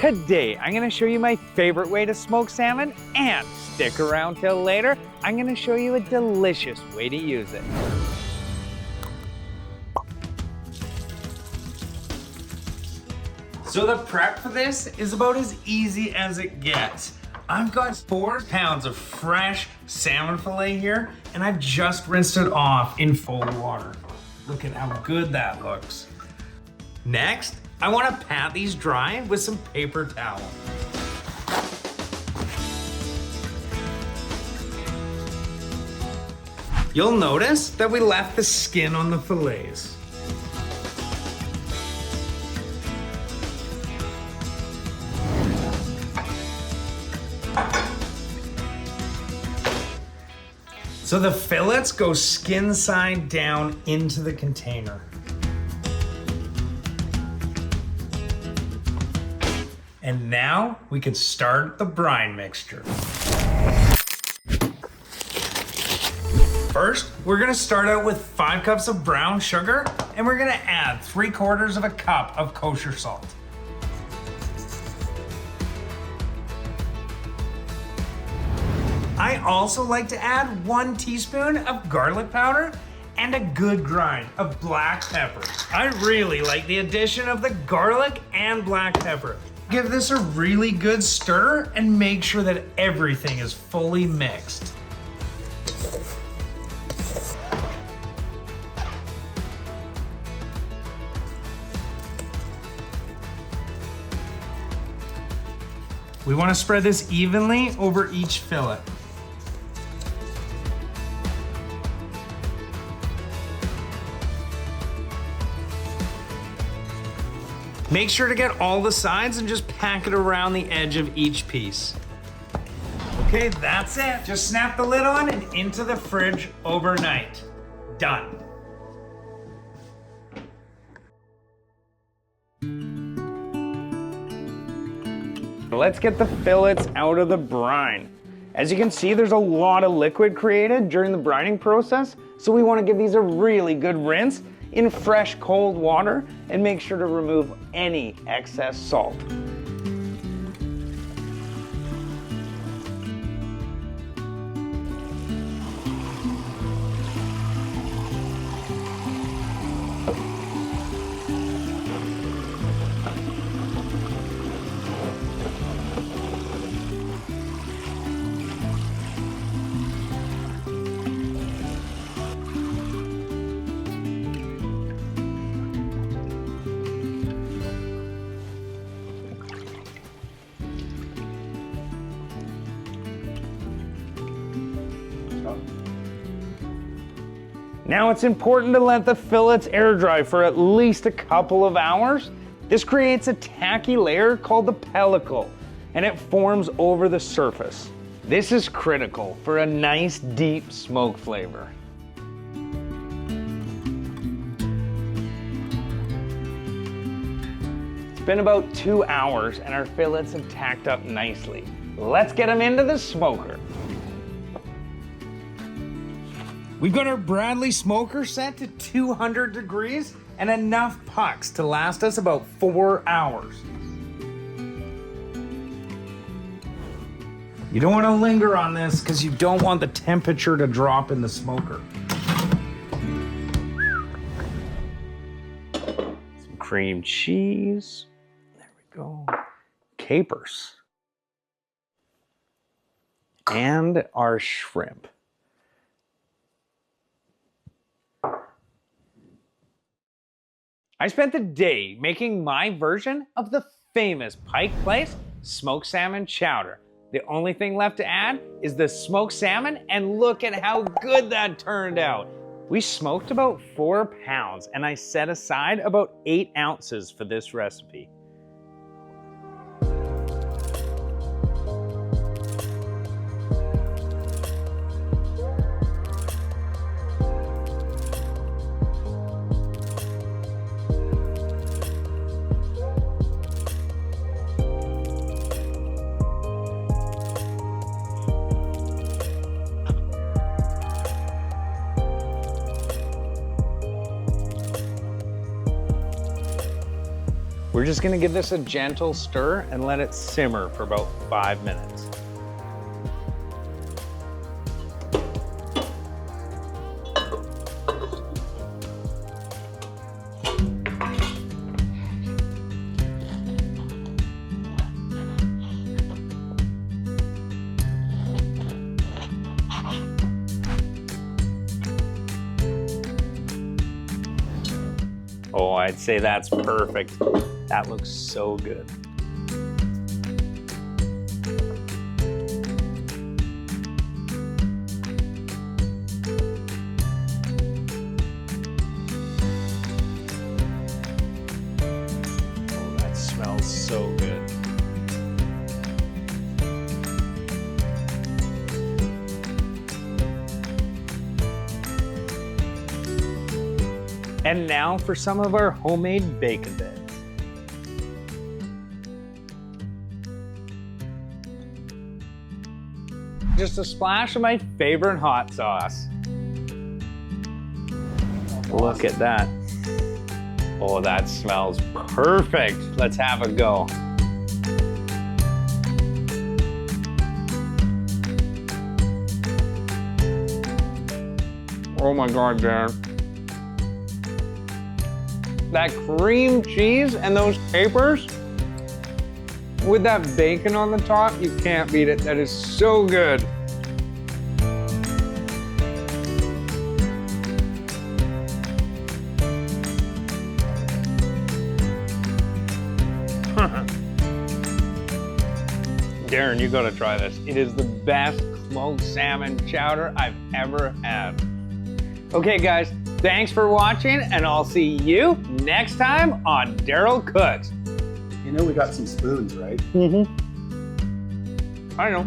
Today, I'm gonna show you my favorite way to smoke salmon, and stick around till later, I'm gonna show you a delicious way to use it. So the prep for this is about as easy as it gets. I've got 4 pounds of fresh salmon fillet here, and I've just rinsed it off in full water. Look at how good that looks. Next, I want to pat these dry with some paper towel. You'll notice that we left the skin on the fillets. So the fillets go skin side down into the container. And now we can start the brine mixture. First, we're gonna start out with 5 cups of brown sugar, and we're gonna add 3/4 of a cup of kosher salt. I also like to add 1 teaspoon of garlic powder and a good grind of black pepper. I really like the addition of the garlic and black pepper. Give this a really good stir and make sure that everything is fully mixed. We want to spread this evenly over each fillet. Make sure to get all the sides and just pack it around the edge of each piece. Okay, that's it. Just snap the lid on and into the fridge overnight. Done. Let's get the fillets out of the brine. As you can see, there's a lot of liquid created during the brining process, so we want to give these a really good rinse in fresh cold water and make sure to remove any excess salt. Now it's important to let the fillets air dry for at least a couple of hours. This creates a tacky layer called the pellicle, and it forms over the surface. This is critical for a nice deep smoke flavor. It's been about 2 hours and our fillets have tacked up nicely. Let's get them into the smoker. We've got our Bradley smoker set to 200 degrees and enough pucks to last us about 4 hours. You don't want to linger on this because you don't want the temperature to drop in the smoker. Some cream cheese. There we go. Capers. And our shrimp. I spent the day making my version of the famous Pike Place smoked salmon chowder. The only thing left to add is the smoked salmon, and look at how good that turned out. We smoked about 4 pounds, and I set aside about 8 ounces for this recipe. We're just gonna give this a gentle stir and let it simmer for about 5 minutes. Oh, I'd say that's perfect. That looks so good. Oh, that smells so good. And now for some of our homemade bacon bits. Just a splash of my favorite hot sauce. Look at that. Oh, that smells perfect. Let's have a go. Oh my God, Darren. That cream cheese and those capers with that bacon on the top, you can't beat it. That is so good. Darren, you gotta try this. It is the best smoked salmon chowder I've ever had. Okay guys, thanks for watching, and I'll see you next time on Darryl Cooks. You know we got some spoons, right? Mm-hmm. I know.